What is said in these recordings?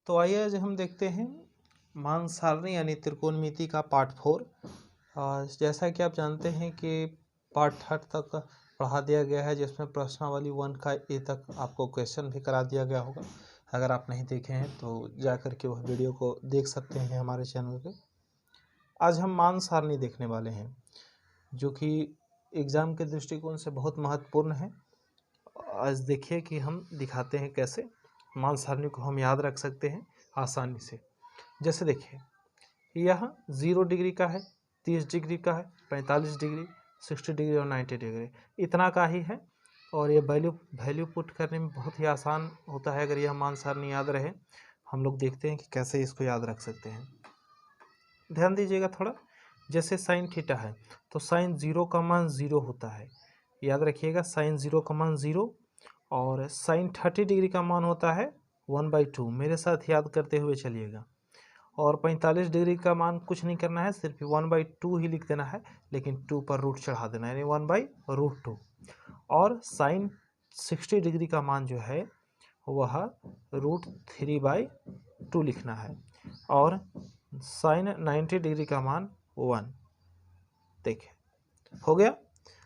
तो आइए आज हम देखते हैं मान सारणी यानी त्रिकोणमिति का पार्ट 4। जैसा कि आप जानते हैं कि पार्ट 3 तक पढ़ा दिया गया है, जिसमें प्रश्नावली 1 का ए तक आपको क्वेश्चन भी करा दिया गया होगा। अगर आप नहीं देखे हैं तो जा कर के वह वीडियो को देख सकते हैं हमारे चैनल पे। आज हम मान सारणी देखने वाले हैं, जो कि एग्ज़ाम के दृष्टिकोण से बहुत महत्वपूर्ण है। आज देखिए कि हम दिखाते हैं कैसे मान सारणी को हम याद रख सकते हैं आसानी से। जैसे देखिए, यह 0 डिग्री का है, 30 डिग्री का है, 45 डिग्री, 60 डिग्री और 90 डिग्री, इतना का ही है। और ये वैल्यू पुट करने में बहुत ही आसान होता है अगर यह मान सारणी याद रहे। हम लोग देखते हैं कि कैसे इसको याद रख सकते हैं। ध्यान दीजिएगा थोड़ा। जैसे साइन थीटा है तो साइन 0 का मान 0 होता है, याद रखिएगा। साइन 0 का मान 0 और साइन 30 डिग्री का मान होता है 1/2। मेरे साथ याद करते हुए चलिएगा। और 45 डिग्री का मान कुछ नहीं करना है, सिर्फ 1/2 ही लिख देना है, लेकिन 2 पर रूट चढ़ा देना है, यानी 1/√2। और साइन 60 डिग्री का मान जो है वह √3/2 लिखना है। और साइन 90 डिग्री का मान 1। देखिए हो गया।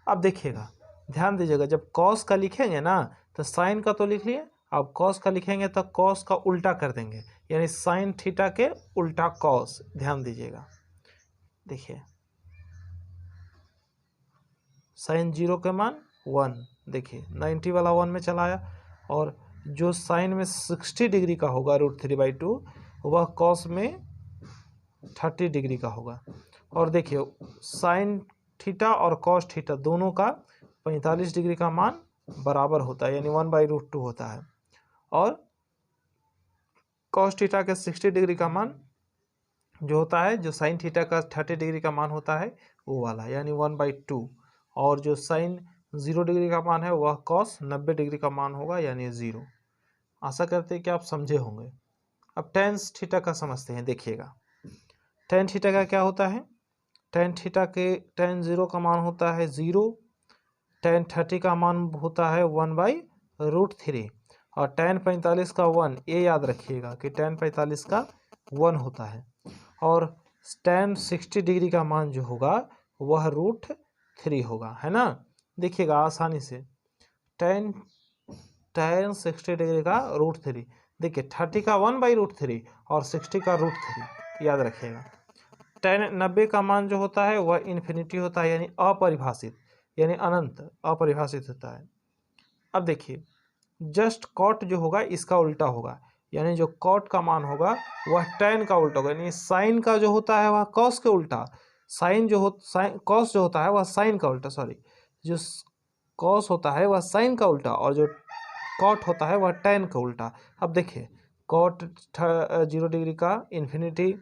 अब देखिएगा, ध्यान दीजिएगा, जब कॉस का लिखेंगे ना तो साइन का तो लिख लिए, अब कॉस का लिखेंगे तो कॉस का उल्टा कर देंगे, यानी साइन थीटा के उल्टा कॉस। ध्यान दीजिएगा, देखिए साइन 0 के मान 1, देखिए 90 वाला 1 में चला आया। और जो साइन में 60 डिग्री का होगा √3/2, वह कॉस में 30 डिग्री का होगा। और देखिए साइन थीटा और कॉस थीटा दोनों का 45 डिग्री का मान बराबर होता है, यानी 1/√2 होता है। और कॉस थीटा के 60 डिग्री का मान जो होता है, जो साइन थीटा का 30 डिग्री का मान होता है वो वाला, यानी 1/2। और जो साइन 0 डिग्री का मान है वह कॉस 90 डिग्री का मान होगा, यानी 0। आशा करते हैं कि आप समझे होंगे। अब टेन थीटा का समझते हैं। देखिएगा टेन थीटा का क्या होता है। टेन थीटा के टेन 0 का मान होता है 0, टेन 30 का मान होता है 1/√3 और टेन 45 का 1। ये याद रखिएगा कि टेन 45 का 1 होता है। और टेन 60 डिग्री का मान जो होगा वह √3 होगा, है ना। देखिएगा आसानी से, टेन 60 डिग्री का √3। देखिए 30 का 1/√3 और 60 का √3, याद रखिएगा। टेन 90 का मान जो होता है वह इन्फिनिटी होता है, यानी अपरिभाषित, यानी अनंत, अपरिभाषित होता है। अब देखिए जस्ट कॉट जो होगा इसका उल्टा होगा, यानी जो कॉट का मान होगा वह टेन का उल्टा होगा, यानी साइन का जो होता है वह कॉस के उल्टा, साइन कॉस जो होता है वह साइन का उल्टा, सॉरी, जो कॉस होता है वह साइन का उल्टा और जो कॉट होता है वह टेन का उल्टा। अब देखिए कॉट 0 डिग्री का इन्फिनिटी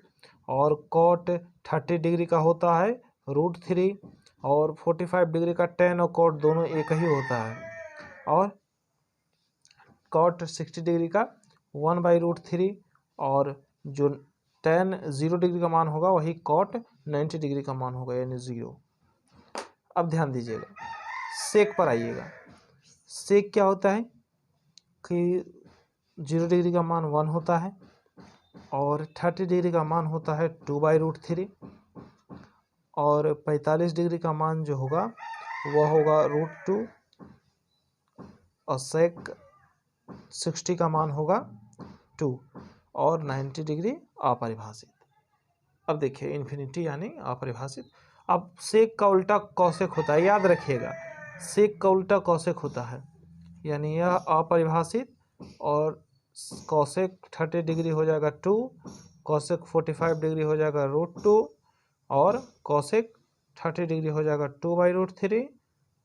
और कॉट 30 डिग्री का होता है √3 और 45 डिग्री का टेन और कॉट दोनों एक ही होता है। और कॉट 60 डिग्री का 1/√3 और जो टेन 0 डिग्री का मान होगा वही कॉट 90 डिग्री का मान होगा, यानी 0। अब ध्यान दीजिएगा, सेक पर आइएगा। सेक क्या होता है कि 0 डिग्री का मान 1 होता है और 30 डिग्री का मान होता है 2/√3 और 45 डिग्री का मान जो होगा वह होगा √2 और सेक 60 का मान होगा 2 और 90 डिग्री अपरिभाषित। अब देखिए इन्फिनिटी यानी अपरिभाषित। अब सेक का उल्टा कौशिक होता है, याद रखिएगा, सेक का उल्टा कौशिक होता है, यानी यह अपरिभाषित। और कौशिक 30 डिग्री हो जाएगा 2, कौशिक 45 डिग्री हो जाएगा √2 और कौशिक 30 डिग्री हो जाएगा 2/√3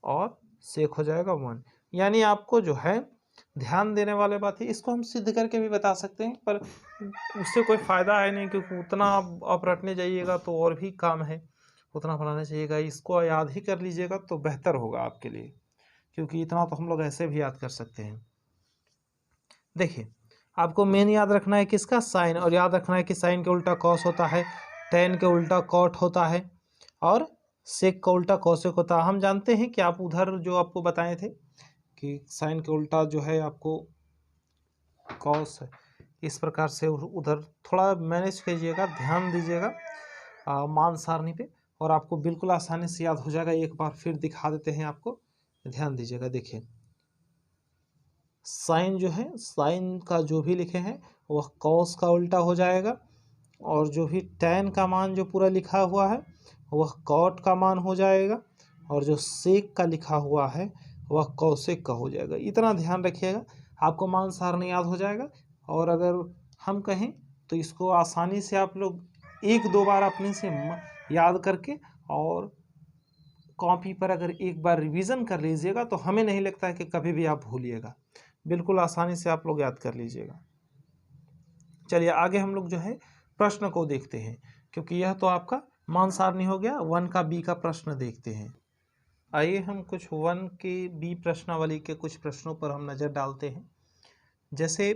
और सेक हो जाएगा 1। यानी आपको जो है ध्यान देने वाले बात है, इसको हम सिद्ध करके भी बता सकते हैं, पर उससे कोई फ़ायदा है नहीं, क्योंकि उतना आप रटने जाइएगा तो और भी काम है, उतना बनाना चाहिएगा। इसको याद ही कर लीजिएगा तो बेहतर होगा आपके लिए, क्योंकि इतना तो हम लोग ऐसे भी याद कर सकते हैं। देखिए आपको मेन याद रखना है किसका, साइन, और याद रखना है कि साइन के उल्टा कॉस होता है, टेन के उल्टा कॉट होता है और सेक का उल्टा कौशिक होता है। हम जानते हैं कि आप उधर जो आपको बताए थे कि साइन के उल्टा जो है आपको कॉस इस प्रकार से उधर थोड़ा मैनेज कीजिएगा, ध्यान दीजिएगा मान सारणी पे, और आपको बिल्कुल आसानी से याद हो जाएगा। एक बार फिर दिखा देते हैं आपको, ध्यान दीजिएगा। देखिए साइन जो है, साइन का जो भी लिखे हैं वह कॉस का उल्टा हो जाएगा, और जो भी tan का मान जो पूरा लिखा हुआ है वह कॉट का मान हो जाएगा, और जो सेक का लिखा हुआ है वह कौसेक का हो जाएगा। इतना ध्यान रखिएगा, आपको मान सारणी याद हो जाएगा। और अगर हम कहें तो इसको आसानी से आप लोग एक दो बार अपने से याद करके और कॉपी पर अगर एक बार रिवीजन कर लीजिएगा तो हमें नहीं लगता है कि कभी भी आप भूलिएगा, बिल्कुल आसानी से आप लोग याद कर लीजिएगा। चलिए आगे हम लोग जो है प्रश्न को देखते हैं, क्योंकि यह तो आपका मान सारणी हो गया। 1 का बी का प्रश्न देखते हैं। आइए हम कुछ 1 के बी प्रश्नावली के कुछ प्रश्नों पर हम नज़र डालते हैं। जैसे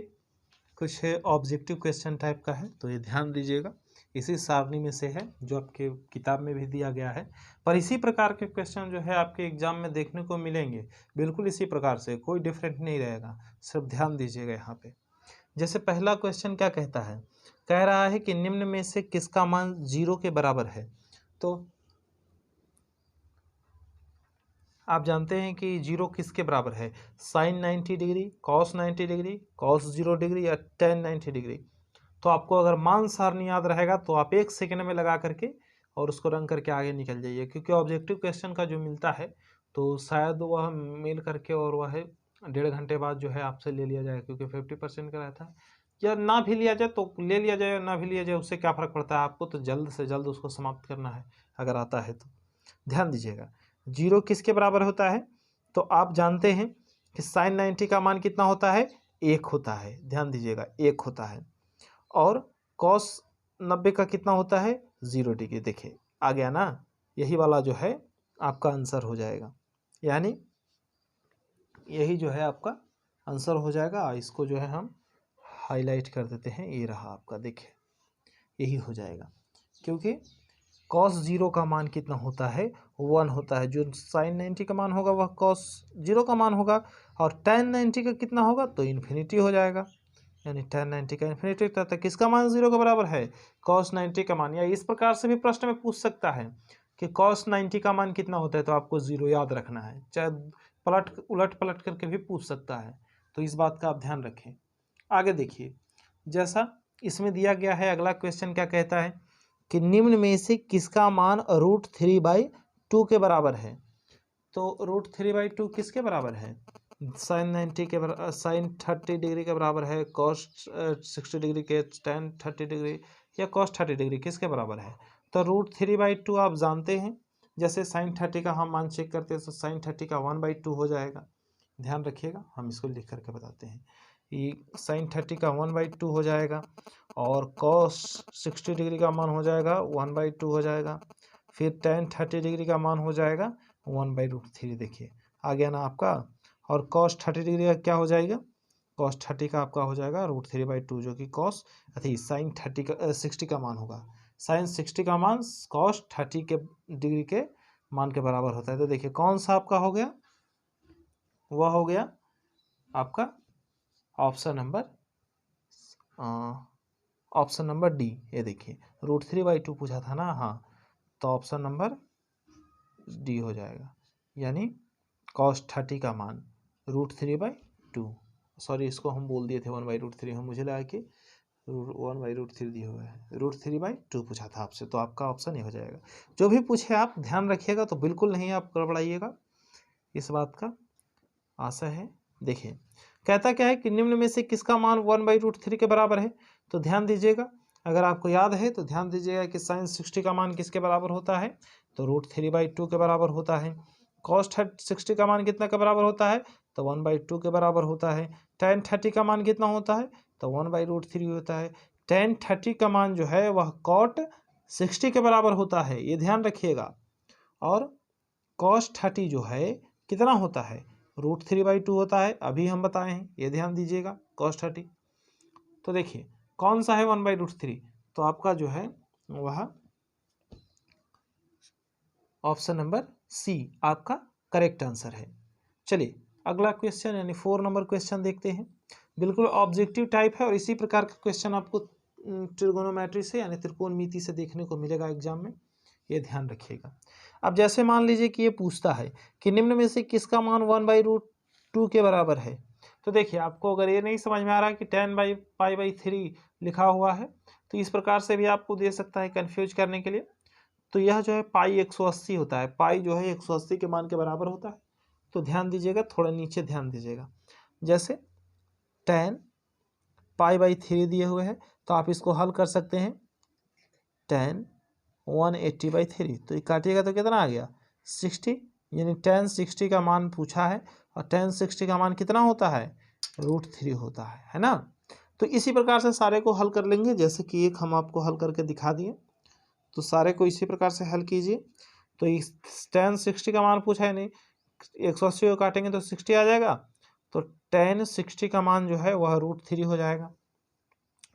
कुछ ऑब्जेक्टिव क्वेश्चन टाइप का है, तो ये ध्यान दीजिएगा, इसी सारणी में से है जो आपके किताब में भी दिया गया है। पर इसी प्रकार के क्वेश्चन जो है आपके एग्जाम में देखने को मिलेंगे, बिल्कुल इसी प्रकार से, कोई डिफरेंट नहीं रहेगा, सिर्फ ध्यान दीजिएगा यहाँ पे। जैसे पहला क्वेश्चन क्या कहता है, कह रहा है कि निम्न में से किसका मान 0 के बराबर है। तो आप जानते हैं कि 0 किसके बराबर है, sine 90 degree, cos 90 degree, cos 0 degree या tan 90 डिग्री। तो आपको अगर मान सारणी याद रहेगा तो आप 1 सेकंड में लगा करके और उसको रंग करके आगे निकल जाइए, क्योंकि ऑब्जेक्टिव क्वेश्चन का जो मिलता है तो शायद वह मिल करके और वह 1.5 घंटे बाद जो है आपसे ले लिया जाए, क्योंकि 50% का रहता है। या ना भी लिया जाए तो ले लिया जाए, ना भी लिया जाए उससे क्या फ़र्क पड़ता है, आपको तो जल्द से जल्द उसको समाप्त करना है अगर आता है तो। ध्यान दीजिएगा 0 किसके बराबर होता है, तो आप जानते हैं कि साइन 90 का मान कितना होता है, 1 होता है। ध्यान दीजिएगा 1 होता है। और कॉस 90 का कितना होता है, 0 डिग्री। देखिए आ गया ना, यही वाला जो है आपका आंसर हो जाएगा, यानी यही जो है आपका आंसर हो जाएगा। इसको जो है हम हाईलाइट कर देते हैं, ये रहा आपका, देखिए यही हो जाएगा, क्योंकि कॉस 0 का मान कितना होता है, 1 होता है। जो साइन 90 का मान होगा वह कॉस 0 का मान होगा, और tan 90 का कितना होगा, तो इन्फिनिटी हो जाएगा, यानी tan 90 का इन्फिनिटी होता है। किसका मान 0 के बराबर है, cos 90 का मान। या इस प्रकार से भी प्रश्न में पूछ सकता है कि cos 90 का मान कितना होता है, तो आपको 0 याद रखना है, चाहे उलट पलट करके भी पूछ सकता है, तो इस बात का आप ध्यान रखें। आगे देखिए, जैसा इसमें दिया गया है, अगला क्वेश्चन क्या कहता है कि निम्न में से किसका मान √3/2 के बराबर है। तो √3/2 किसके बराबर है, साइन 90 के बराबर, साइन 30 डिग्री के बराबर है, कॉस 60 डिग्री के, tan 30 डिग्री या कॉस 30 डिग्री, किसके बराबर है। तो √3/2 आप जानते हैं, जैसे साइन 30 का हम मान चेक करते हैं तो साइन 30 का 1/2 हो जाएगा। ध्यान रखिएगा, हम इसको लिख करके बताते हैं, ये साइन 30 का 1/2 हो जाएगा, और कॉस 60 डिग्री का मान हो जाएगा 1/2 हो जाएगा, फिर tan 30 डिग्री का मान हो जाएगा 1/√3। देखिए आ गया ना आपका। और cos 30 डिग्री का क्या हो जाएगा, cos 30 का आपका हो जाएगा √3/2, जो कि cos साइन 30 का 60 का मान होगा। साइन 60 का मान cos 30 के डिग्री के मान के बराबर होता है। तो देखिए कौन सा आपका हो गया, वह हो गया आपका ऑप्शन नंबर डी। ये देखिए √3/2 पूछा था ना, हाँ, तो ऑप्शन नंबर डी हो जाएगा, यानी cos 30 का मान √3/2। सॉरी, इसको हम बोल दिए थे 1/√3, हम मुझे लगा कि 1/√3 दिया हुआ है, √3/2 पूछा था आपसे, तो आपका ऑप्शन ये हो जाएगा। जो भी पूछे आप ध्यान रखिएगा, तो बिल्कुल नहीं आप गड़बड़ाइएगा, इस बात का आशा है। देखिए कहता क्या है कि निम्न में से किसका मान 1/√3 के बराबर है। तो ध्यान दीजिएगा, अगर आपको याद है तो ध्यान दीजिएगा कि साइन 60 का मान किसके बराबर होता है, तो √3/2 के बराबर होता है। cos 60 का मान कितना के बराबर होता है, तो 1/2 के बराबर होता है। tan 30 का मान कितना होता है, तो 1/√3 होता है। tan 30 का मान जो है वह cot 60 के बराबर होता है, ये ध्यान रखिएगा। और cos 30 जो है कितना होता है, √3/2 होता है, अभी हम बताए हैं, ये ध्यान दीजिएगा cos 30। तो देखिए कौन सा है 1/√3, तो आपका जो है वह ऑप्शन नंबर सी आपका करेक्ट आंसर है। चलिए अगला क्वेश्चन यानी 4 नंबर क्वेश्चन देखते हैं। बिल्कुल ऑब्जेक्टिव टाइप है और इसी प्रकार का क्वेश्चन आपको ट्रिगोनोमेट्री से यानी त्रिकोणमिति से देखने को मिलेगा एग्जाम में, ये ध्यान रखिएगा। अब जैसे मान लीजिए कि ये पूछता है कि निम्न में से किसका मान 1/√2 के बराबर है, तो देखिए आपको अगर ये नहीं समझ में आ रहा कि 10/π/3 लिखा हुआ है तो इस प्रकार से भी आपको दे सकता है कंफ्यूज करने के लिए। तो यह जो है पाई 180 होता है, पाई जो है 180 के मान के बराबर होता है। तो ध्यान दीजिएगा, थोड़ा नीचे ध्यान दीजिएगा, जैसे 10π/3 दिए हुए हैं तो आप इसको हल कर सकते हैं 10 180/3, तो ये काटिएगा तो कितना आ गया 60, यानी 1060 का मान पूछा है और 1060 का मान कितना होता है √3 होता है ना। तो इसी प्रकार से सारे को हल कर लेंगे, जैसे कि एक हम आपको हल करके दिखा दिए, तो सारे को इसी प्रकार से हल कीजिए। तो इस 1060 का मान पूछा है, नहीं 180 को काटेंगे तो 60 आ जाएगा, तो 1060 का मान जो है वह √3 हो जाएगा।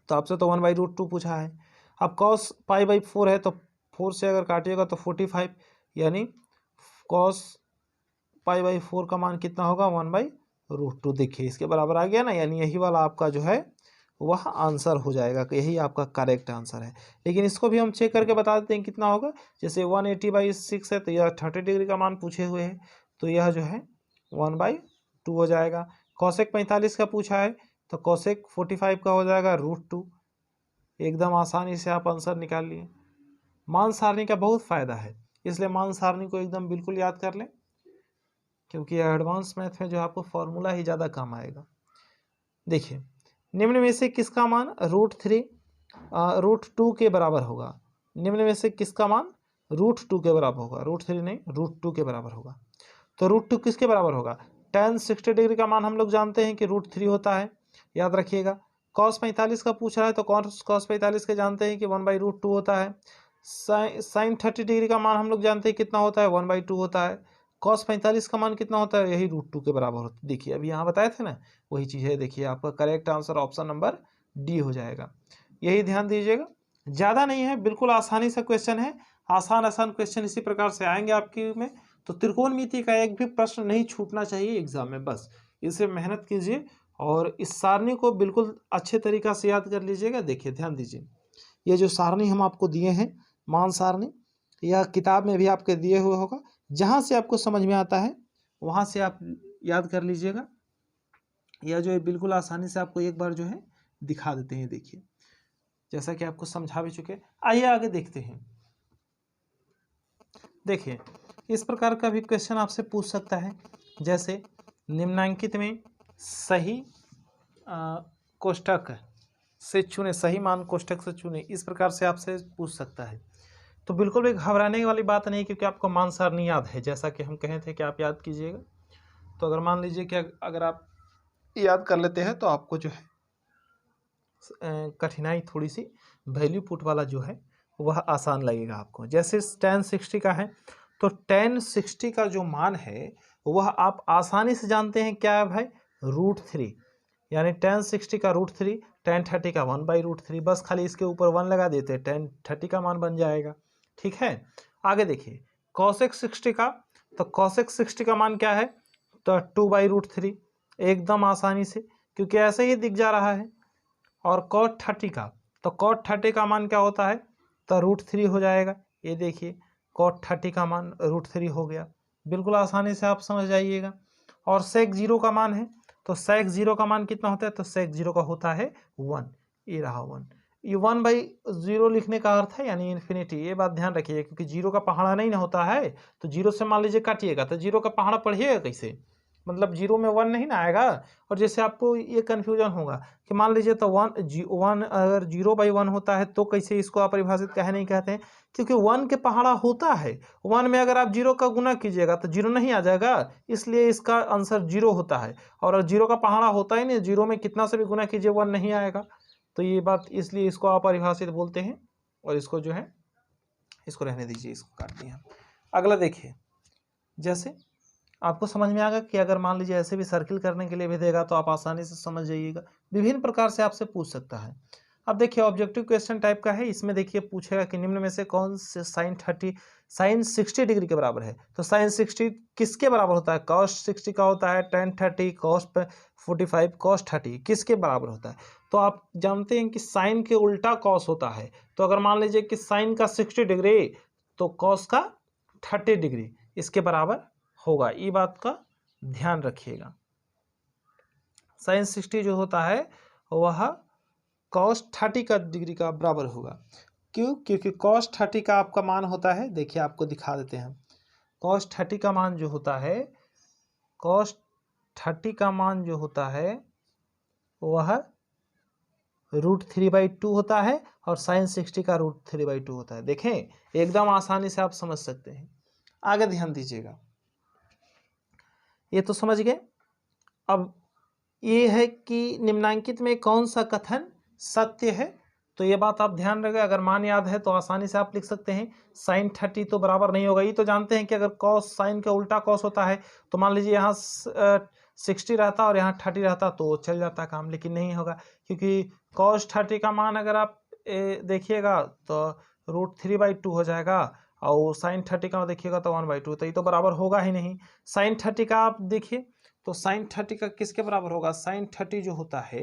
तो आपसे तो 1/√2 पूछा है। अब cos π/4 है तो 4 से अगर काटिएगा तो 45, यानी cos π/4 का मान कितना होगा 1/√2। देखिए इसके बराबर आ गया ना, यानी यही वाला आपका जो है वह आंसर हो जाएगा, यही आपका करेक्ट आंसर है। लेकिन इसको भी हम चेक करके बता देते हैं कितना होगा। जैसे 180/6 है तो यह 30 डिग्री का मान पूछे हुए हैं, तो यह जो है 1/2 हो जाएगा। cosec 45 का पूछा है तो cosec 45 का हो जाएगा √2। एकदम आसानी से आप आंसर निकाल लिए। मान सारणी का बहुत फायदा है, इसलिए मान सारणी को एकदम बिल्कुल याद कर लें, क्योंकि एडवांस मैथ में जो आपको फॉर्मूला ही ज़्यादा काम आएगा। देखिए निम्न में से किसका मान √2 के बराबर होगा, निम्न में से किसका मान √2 के बराबर होगा, √3 नहीं √2 के बराबर होगा। तो √2 किसके बराबर होगा, 1060 डिग्री का मान हम लोग जानते हैं कि √3 होता है, याद रखिएगा। cos 45 का पूछ रहा है तो cos 45 के जानते हैं कि 1/√2 होता है। sin 30 डिग्री का मान हम लोग जानते हैं कितना होता है 1/2 होता है। cos 45 का मान कितना होता है, यही √2 के बराबर होता है। देखिए अभी यहाँ बताए थे ना, वही चीज़ है। देखिए आपका correct answer option number D हो जाएगा, यही ध्यान दीजिएगा। ज़्यादा नहीं है, बिल्कुल आसानी से क्वेश्चन है, आसान क्वेश्चन इसी प्रकार से आएंगे आपकी में। तो त्रिकोणमिति का एक भी प्रश्न नहीं छूटना चाहिए एग्जाम में, बस इसे मेहनत कीजिए और इस सारणी को बिल्कुल अच्छे तरीक़ा से याद कर लीजिएगा। देखिए ध्यान दीजिए, ये जो सारणी हम आपको दिए हैं मान सारणी, यह किताब में भी आपके दिए हुए होगा, जहाँ से आपको समझ में आता है वहाँ से आप याद कर लीजिएगा। यह जो है बिल्कुल आसानी से आपको एक बार जो है दिखा देते हैं। देखिए जैसा कि आपको समझा भी चुके, आइए आगे देखते हैं। देखिए इस प्रकार का भी क्वेश्चन आपसे पूछ सकता है, जैसे निम्नांकित में सही कोष्ठक से चुने, सही मान कोष्ठक से चुने, इस प्रकार से आपसे पूछ सकता है। तो बिल्कुल भी घबराने वाली बात नहीं, क्योंकि आपको मान सारणी याद है, जैसा कि हम कहे थे कि आप याद कीजिएगा। तो अगर मान लीजिए कि अगर आप याद कर लेते हैं तो आपको जो है कठिनाई थोड़ी सी वैल्यू पुट वाला जो है वह आसान लगेगा आपको। जैसे 1060 का है तो 1060 का जो मान है वह आप आसानी से जानते हैं क्या है भाई √3, यानी 1060 का √3, 1030 का 1/√3, बस खाली इसके ऊपर 1 लगा देते हैं, 1030 का मान बन जाएगा। ठीक है, आगे देखिए cosec 60 का, तो cosec 60 का मान क्या है, तो 2/√3, एकदम आसानी से, क्योंकि ऐसे ही दिख जा रहा है। और cot 30 का, तो cot 30 का मान क्या होता है, तो √3 हो जाएगा। ये देखिए cot 30 का मान √3 हो गया, बिल्कुल आसानी से आप समझ जाइएगा। और sec 0 का मान है, तो sec 0 का मान कितना होता है, तो sec 0 का होता है 1, ये रहा 1। ये 1/0 लिखने का अर्थ है यानी इन्फिनिटी, ये बात ध्यान रखिए, क्योंकि 0 का पहाड़ा नहीं ना होता है, तो 0 से मान लीजिए काटिएगा तो 0 का पहाड़ा पढ़िएगा कैसे, मतलब 0 में 1 नहीं ना आएगा। और जैसे आपको ये कन्फ्यूजन होगा कि मान लीजिए तो 1 अगर 0/1 होता है तो कैसे इसको आप परिभाषित कहे नहीं कहते हैं, क्योंकि 1 के पहाड़ा होता है, 1 में अगर आप 0 का गुना कीजिएगा तो 0 नहीं आ जाएगा, इसलिए इसका आंसर 0 होता है। और 0 का पहाड़ा होता ही नहीं, 0 में कितना से भी गुना कीजिए 1 नहीं आएगा, तो ये बात इसलिए इसको अपरिभाषित बोलते हैं। और इसको जो है इसको रहने दीजिए, इसको काट दिए हम। अगला देखिए, जैसे आपको समझ में आएगा कि अगर मान लीजिए ऐसे भी सर्किल करने के लिए भी देगा तो आप आसानी से समझ जाइएगा, विभिन्न प्रकार से आपसे पूछ सकता है। अब देखिए ऑब्जेक्टिव क्वेश्चन टाइप का है, इसमें देखिए पूछेगा कि निम्न में से कौन से साइन 60 डिग्री के बराबर है। तो साइन 60 किसके बराबर होता है? कॉस 60 का होता है tan 30, कॉस 45, कॉस 30 किसके बराबर होता है? तो आप जानते हैं कि साइन के उल्टा कॉस होता है। तो अगर मान लीजिए कि साइन का 60 डिग्री तो कॉस का 30 डिग्री इसके बराबर होगा, ये बात का ध्यान रखिएगा। साइन 60 जो होता है वह कॉस 30 का डिग्री का बराबर होगा। क्यों? क्योंकि कॉस 30 का आपका मान होता है, देखिए आपको दिखा देते हैं। कॉस 30 का मान जो होता है, कॉस 30 का मान जो होता है वह √3/2 होता है और साइन 60 का √3/2 होता है। देखें एकदम आसानी से आप समझ सकते हैं। आगे ध्यान दीजिएगा, ये तो समझ गए। अब ये है कि निम्नांकित में कौन सा कथन सत्य है, तो ये बात आप ध्यान रखें। अगर मान याद है तो आसानी से आप लिख सकते हैं साइन 30 तो बराबर नहीं होगा। ये तो जानते हैं कि अगर कॉस साइन का उल्टा कॉस होता है तो मान लीजिए यहाँ 60 रहता और यहाँ 30 रहता तो चल जाता काम, लेकिन नहीं होगा क्योंकि कॉस 30 का मान अगर आप देखिएगा तो √3/2 हो जाएगा और साइन 30 का देखिएगा तो 1/2, तो ये तो बराबर होगा ही नहीं। साइन 30 का आप देखिए तो साइन 30 का किसके बराबर होगा? साइन 30 जो होता है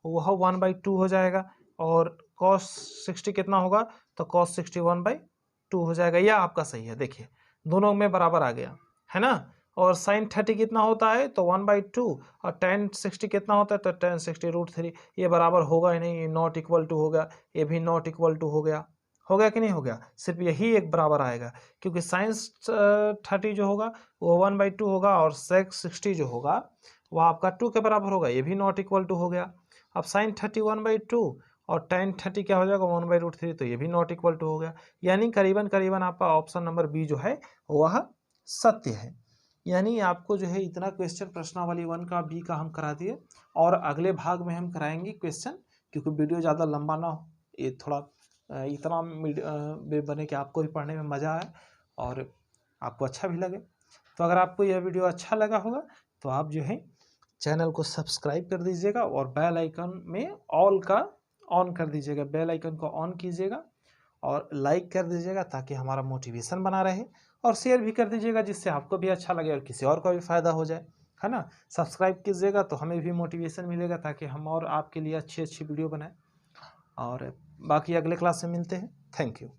वह 1/2 हो जाएगा और कॉस 60 कितना होगा? तो कॉस 60 1/2 हो जाएगा। यह आपका सही है, देखिए दोनों में बराबर आ गया है ना। और साइन 30 कितना होता है? तो 1/2 और tan 60 कितना होता है? तो tan 60 √3। ये बराबर होगा ही नहीं, नॉट इक्वल टू हो गया, ये भी नॉट इक्वल टू हो गया कि नहीं हो गया? सिर्फ यही एक बराबर आएगा क्योंकि साइंस 30 जो होगा वो 1/2 होगा और सेक 60 जो होगा वो आपका 2 के बराबर होगा, ये भी नॉट इक्वल टू हो गया। अब साइन 30 1/2 और tan 30 क्या हो जाएगा? 1/√3, तो ये भी नॉट इक्वल टू हो गया। यानी करीबन आपका ऑप्शन नंबर बी जो है वह सत्य है। यानी आपको जो है इतना क्वेश्चन प्रश्नावली 1 का बी का हम करा दिए और अगले भाग में हम कराएंगे क्वेश्चन, क्योंकि वीडियो ज़्यादा लंबा ना हो, ये थोड़ा इतना बने कि आपको भी पढ़ने में मज़ा आए और आपको अच्छा भी लगे। तो अगर आपको यह वीडियो अच्छा लगा होगा तो आप जो है चैनल को सब्सक्राइब कर दीजिएगा और बेल आइकन में ऑल का ऑन कर दीजिएगा, बेल आइकन को ऑन कीजिएगा और लाइक कर दीजिएगा ताकि हमारा मोटिवेशन बना रहे, और शेयर भी कर दीजिएगा जिससे आपको भी अच्छा लगे और किसी और को भी फ़ायदा हो जाए, है ना। सब्सक्राइब कीजिएगा तो हमें भी मोटिवेशन मिलेगा ताकि हम और आपके लिए अच्छी वीडियो बनाएं। और बाकी अगले क्लास में मिलते हैं। Thank you.